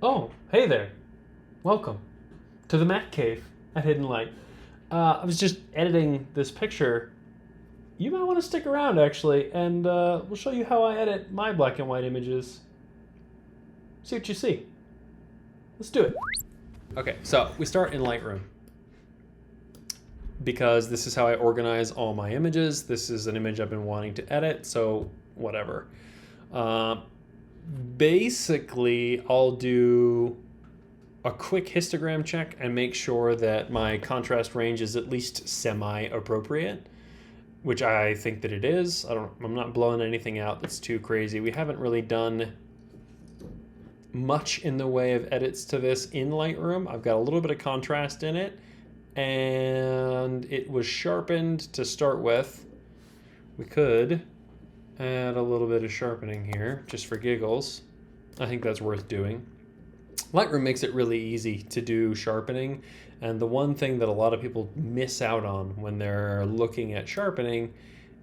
Oh, hey there. Welcome to the Mac Cave at Hidden Light. I was just editing this picture. You might want to stick around, actually, and we'll show you how I edit my black and white images. See what you see. Let's do it. Okay, so we start in Lightroom because this is how I organize all my images. This is an image I've been wanting to edit, so whatever. Basically, I'll do a quick histogram check and make sure that my contrast range is at least semi-appropriate, which I think that it is. I'm not blowing anything out that's too crazy. We haven't really done much in the way of edits to this in Lightroom. I've got a little bit of contrast in it, and it was sharpened to start with. We could add a little bit of sharpening here just for giggles. I think that's worth doing. Lightroom makes it really easy to do sharpening, and the one thing that a lot of people miss out on when they're looking at sharpening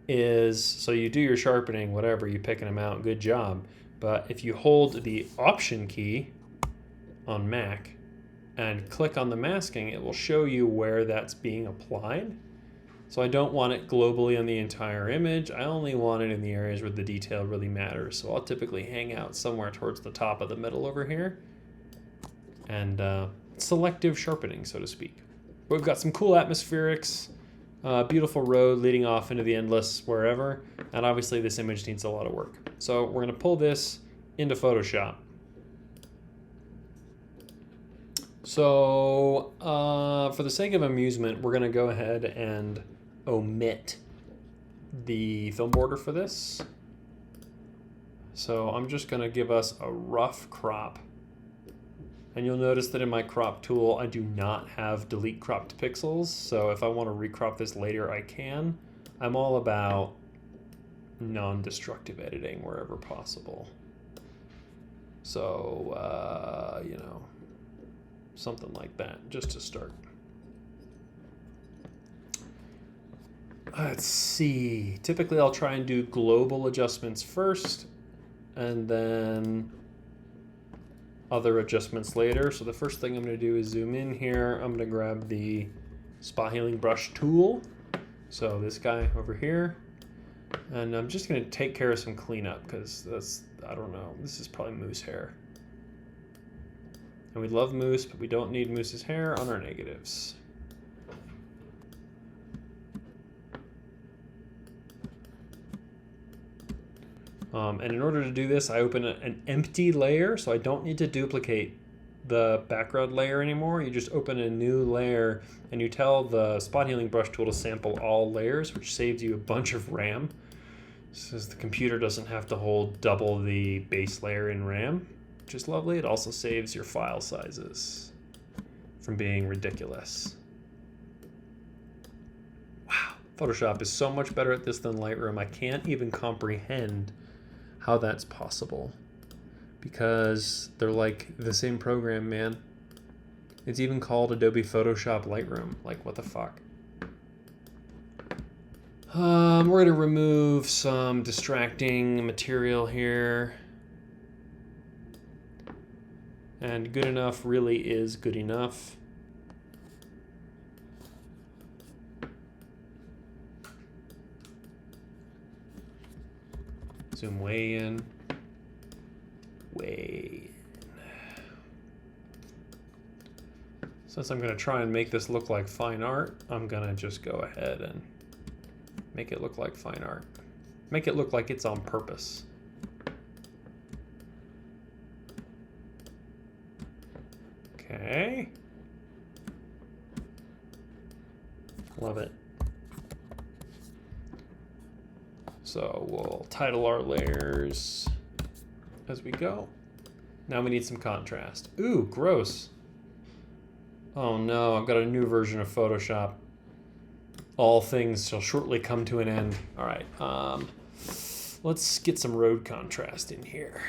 is, so you do your sharpening, whatever, you pick an amount, good job. But if you hold the Option key on Mac and click on the masking, it will show you where that's being applied. So I don't want it globally on the entire image. I only want it in the areas where the detail really matters. So I'll typically hang out somewhere towards the top of the middle over here. And selective sharpening, so to speak. But we've got some cool atmospherics, beautiful road leading off into the endless wherever. And obviously this image needs a lot of work. So we're gonna pull this into Photoshop. So for the sake of amusement, we're gonna go ahead and omit the film border for this. So I'm just gonna give us a rough crop. And you'll notice that in my crop tool, I do not have delete cropped pixels. So if I want to recrop this later, I can. I'm all about non-destructive editing wherever possible. So, you know, something like that, just to start. Let's see. Typically, I'll try and do global adjustments first, and then other adjustments later. So the first thing I'm going to do is zoom in here. I'm going to grab the spot healing brush tool. So this guy over here. And I'm just going to take care of some cleanup because that's, I don't know, this is probably moose hair. And we love moose, but we don't need moose's hair on our negatives. And in order to do this, I open an empty layer, so I don't need to duplicate the background layer anymore. You just open a new layer, and you tell the spot healing brush tool to sample all layers, which saves you a bunch of RAM. Says the computer doesn't have to hold double the base layer in RAM, which is lovely. It also saves your file sizes from being ridiculous. Wow, Photoshop is so much better at this than Lightroom. I can't even comprehend how that's possible, because they're like the same program, man. It's even called Adobe Photoshop Lightroom. Like, what the fuck? We're gonna remove some distracting material here. And good enough really is good enough. Zoom way in, way in. Since I'm gonna try and make this look like fine art, I'm gonna just go ahead and make it look like fine art. Make it look like it's on purpose. Okay. Love it. So we'll title our layers as we go. Now we need some contrast. Ooh, gross. Oh no, I've got a new version of Photoshop. All things shall shortly come to an end. All right, let's get some road contrast in here.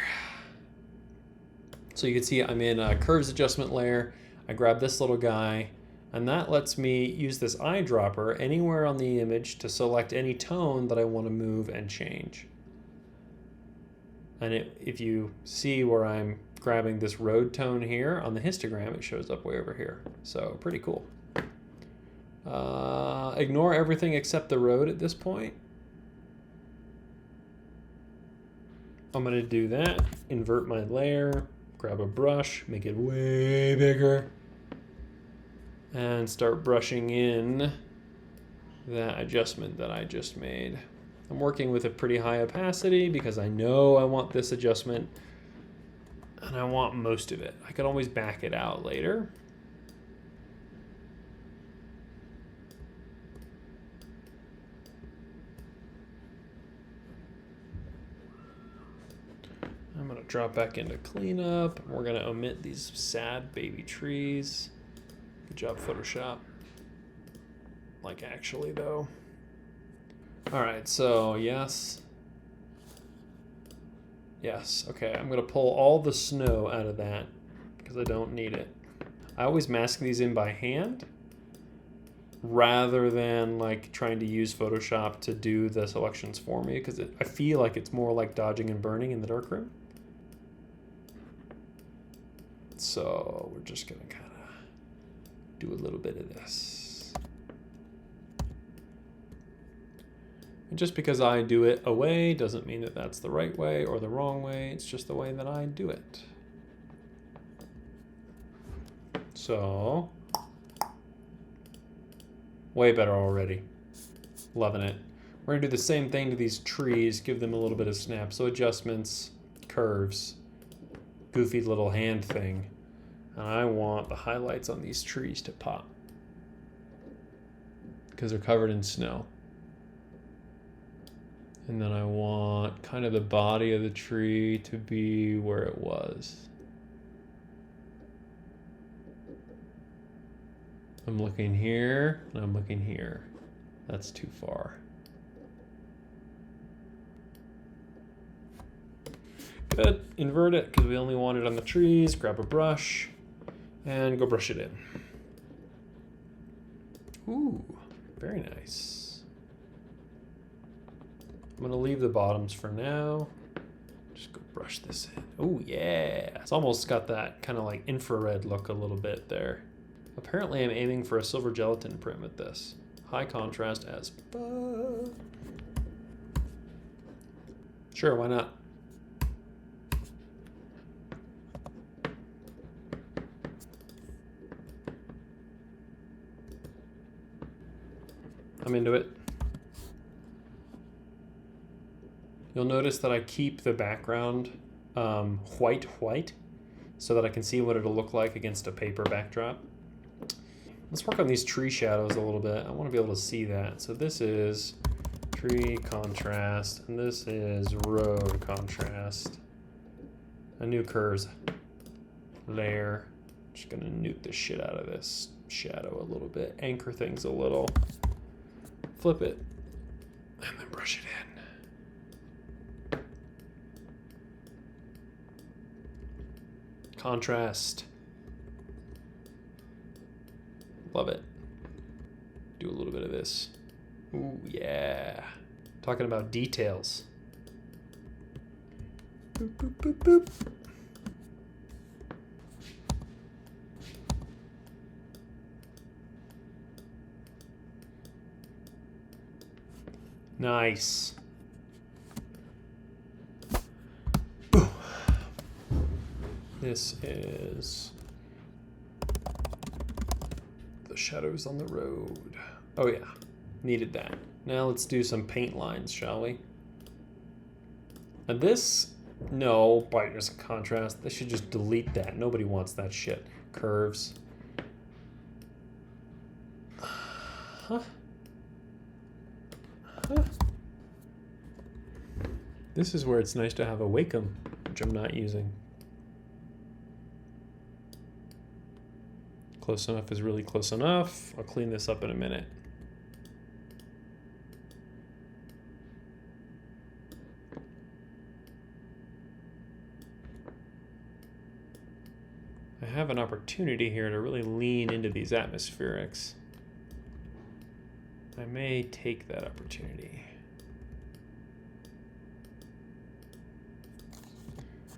So you can see I'm in a curves adjustment layer. I grab this little guy, and that lets me use this eyedropper anywhere on the image to select any tone that I want to move and change. And if you see where I'm grabbing this road tone here. On the histogram, it shows up way over here. So pretty cool. Ignore everything except the road at this point. I'm going to do that. Invert my layer. Grab a brush. Make it way bigger. And start brushing in that adjustment that I just made. I'm working with a pretty high opacity because I know I want this adjustment and I want most of it. I can always back it out later. I'm going to drop back into cleanup. We're going to omit these sad baby trees. Good job, Photoshop. Like actually though. All right, so yes. Yes, okay, I'm gonna pull all the snow out of that because I don't need it. I always mask these in by hand rather than like trying to use Photoshop to do the selections for me because I feel like it's more like dodging and burning in the darkroom. So we're just gonna kind of do a little bit of this. And just because I do it a way doesn't mean that that's the right way or the wrong way. It's just the way that I do it. So, way better already. Loving it. We're gonna do the same thing to these trees, give them a little bit of snap. So adjustments, curves, goofy little hand thing. And I want the highlights on these trees to pop because they're covered in snow. And then I want kind of the body of the tree to be where it was. I'm looking here, and I'm looking here. That's too far. Good, invert it, because we only want it on the trees. Grab a brush, and go brush it in. Ooh, very nice. I'm gonna leave the bottoms for now. Just go brush this in. Oh yeah, it's almost got that kind of like infrared look a little bit there. Apparently I'm aiming for a silver gelatin print with this. High contrast as fuck. Sure, why not? I'm into it. You'll notice that I keep the background white so that I can see what it'll look like against a paper backdrop. Let's work on these tree shadows a little bit. I want to be able to see that. So this is tree contrast, and this is road contrast. A new curves layer. Just gonna nuke the shit out of this shadow a little bit, anchor things a little, flip it, and then brush it in. Contrast. Love it. Do a little bit of this. Ooh, yeah. Talking about details. Boop, boop, boop, boop. Nice. This is the shadows on the road. Oh yeah, needed that. Now let's do some paint lines, shall we? And this, no, brightness and contrast. They should just delete that. Nobody wants that shit. Curves. Huh? Huh? This is where it's nice to have a Wacom, which I'm not using. Close enough is really close enough. I'll clean this up in a minute. I have an opportunity here to really lean into these atmospherics. I may take that opportunity.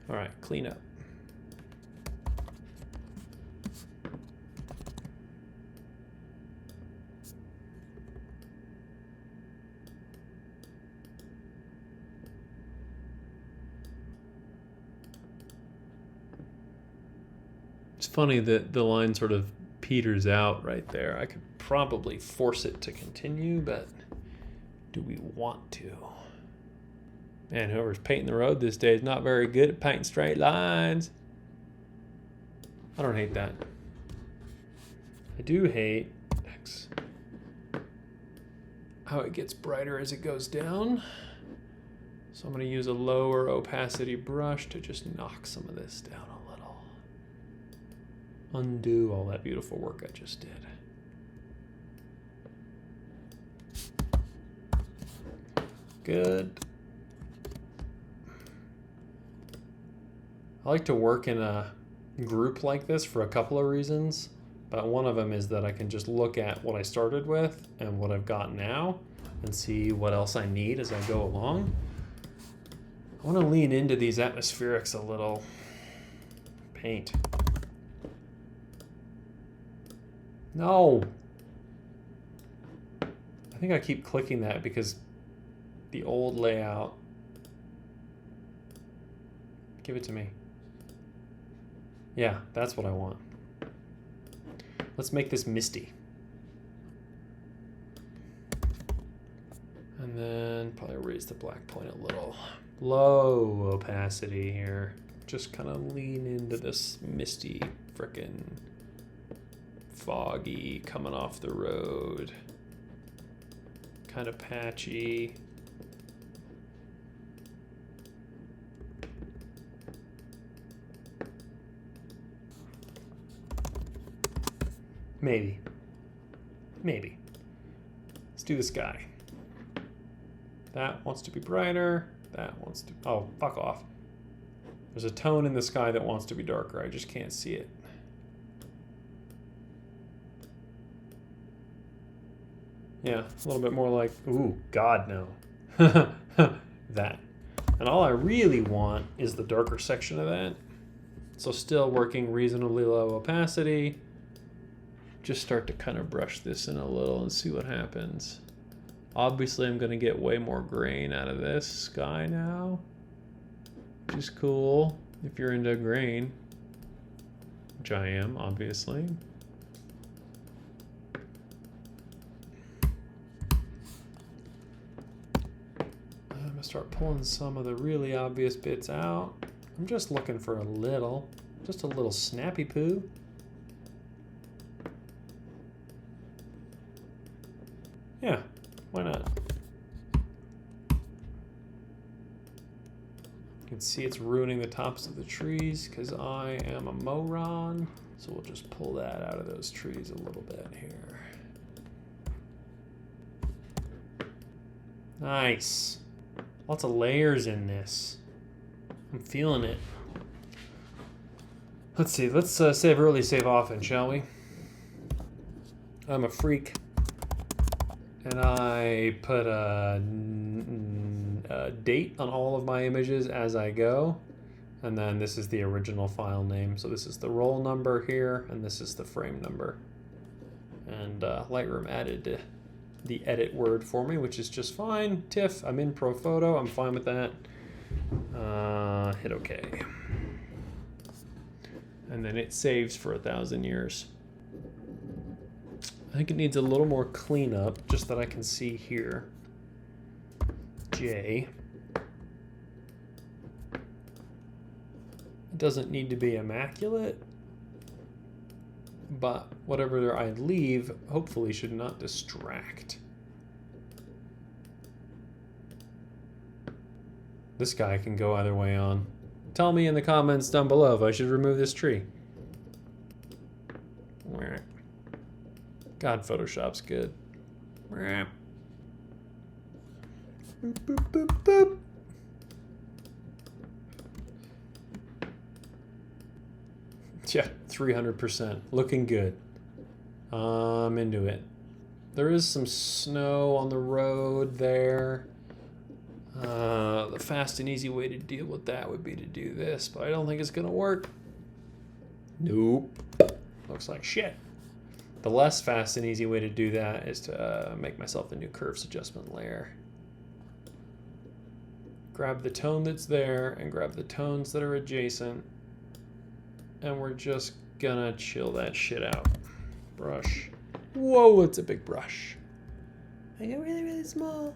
All right, clean up. funny that the line sort of peters out right there. I could probably force it to continue, but do we want to? Man, whoever's painting the road this day is not very good at painting straight lines. I don't hate that. I do hate how it gets brighter as it goes down. So I'm going to use a lower opacity brush to just knock some of this down a little. Undo all that beautiful work I just did. Good. I like to work in a group like this for a couple of reasons, but one of them is that I can just look at what I started with and what I've got now and see what else I need as I go along. I want to lean into these atmospherics a little. Paint. No! I think I keep clicking that because the old layout. Give it to me. Yeah, that's what I want. Let's make this misty. And then probably raise the black point a little. Low opacity here. Just kind of lean into this misty, frickin' foggy coming off the road. Kind of patchy. Maybe. Maybe. Let's do the sky. That wants to be brighter. That wants to... Oh, fuck off. There's a tone in the sky that wants to be darker. I just can't see it. Yeah, a little bit more like... Ooh, God, no. That. And all I really want is the darker section of that. So still working reasonably low opacity. Just start to kind of brush this in a little and see what happens. Obviously, I'm going to get way more grain out of this sky now, which is cool if you're into grain, which I am, obviously. I'm going to start pulling some of the really obvious bits out. I'm just looking for just a little snappy poo. Yeah, why not? You can see it's ruining the tops of the trees because I am a moron. So we'll just pull that out of those trees a little bit here. Nice. Lots of layers in this. I'm feeling it. Let's see, let's save early, save often, shall we? I'm a freak. And I put a date on all of my images as I go. And then this is the original file name. So this is the roll number here, and this is the frame number. And Lightroom added the edit word for me, which is just fine. TIFF, I'm in Pro Photo, I'm fine with that. Hit OK. And then it saves for 1,000 years. I think it needs a little more cleanup, just that I can see here. J. It doesn't need to be immaculate, but whatever I leave, hopefully should not distract. This guy can go either way on. Tell me in the comments down below if I should remove this tree. God, Photoshop's good. Boop, boop, boop, boop. Yeah, 300%. Looking good. I'm into it. There is some snow on the road there. The fast and easy way to deal with that would be to do this, but I don't think it's gonna work. Nope. Looks like shit. The less fast and easy way to do that is to make myself a new curves adjustment layer. Grab the tone that's there and grab the tones that are adjacent. And we're just gonna chill that shit out. Brush. Whoa, it's a big brush. I get really, really small.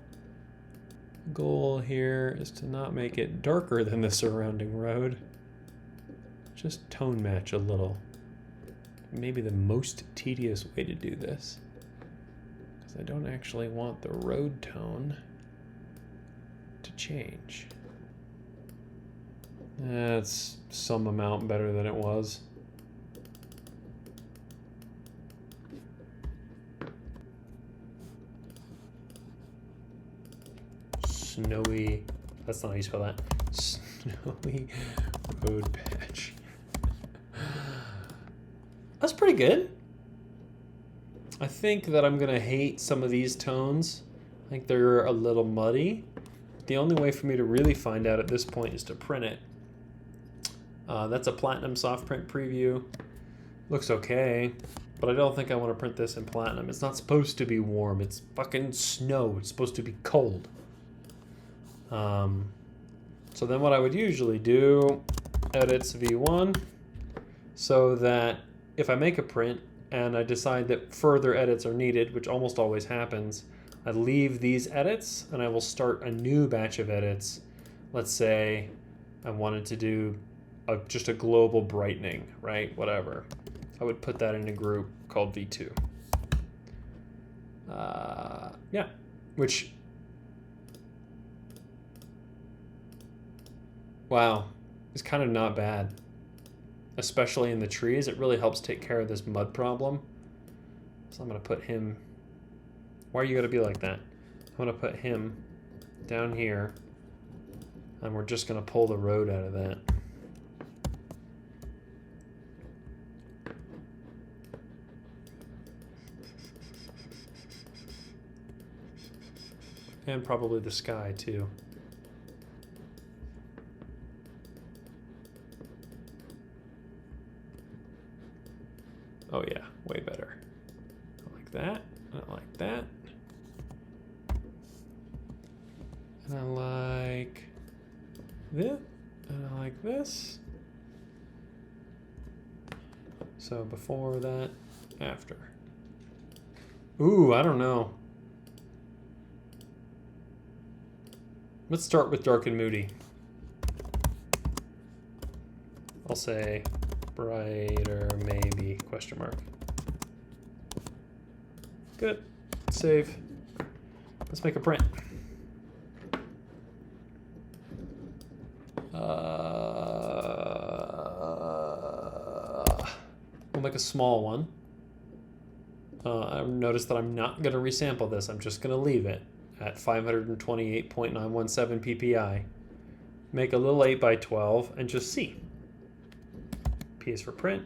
Goal here is to not make it darker than the surrounding road. Just tone match a little. Maybe the most tedious way to do this, because I don't actually want the road tone to change. That's some amount better than it was. Snowy, that's not how you spell that. Snowy road patch. That's pretty good. I think that I'm gonna hate some of these tones. I think they're a little muddy. The only way for me to really find out at this point is to print it. That's a platinum soft print preview. Looks okay, but I don't think I want to print this in platinum. It's not supposed to be warm. It's fucking snow. It's supposed to be cold. So then what I would usually do, edits V1, so that if I make a print and I decide that further edits are needed, which almost always happens, I leave these edits and I will start a new batch of edits. Let's say I wanted to do just a global brightening, right? Whatever. I would put that in a group called V2. Yeah, which, wow, is kind of not bad. Especially in the trees, it really helps take care of this mud problem. So I'm gonna put him, why are you gonna be like that? I'm gonna put him down here, and we're just gonna pull the road out of that. And probably the sky too. Oh yeah, way better. I like that, I like that. And I like this, and I like this. So before that, after. Ooh, I don't know. Let's start with dark and moody. I'll say brighter, maybe, question mark. Good, save. Let's make a print. We'll make a small one. I've noticed that I'm not going to resample this. I'm just going to leave it at 528.917 ppi. Make a little 8x12 and just see. P is for print.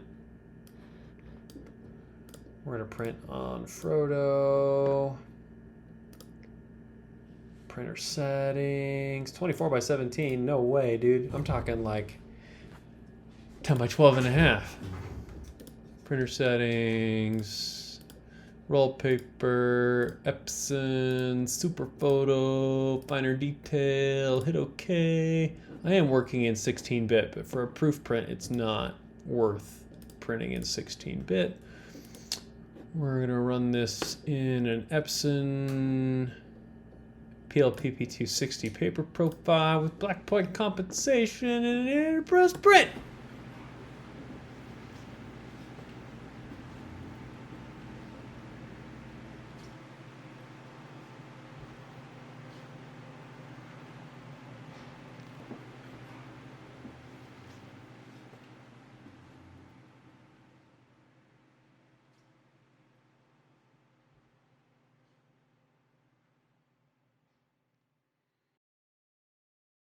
We're going to print on Frodo. Printer settings. 24x17. No way, dude. I'm talking like 10x12.5. Printer settings. Roll paper. Epson. Super photo. Finer detail. Hit OK. I am working in 16-bit, but for a proof print, it's not worth printing in 16-bit. We're going to run this in an Epson PLPP260 paper profile with black point compensation and an press print.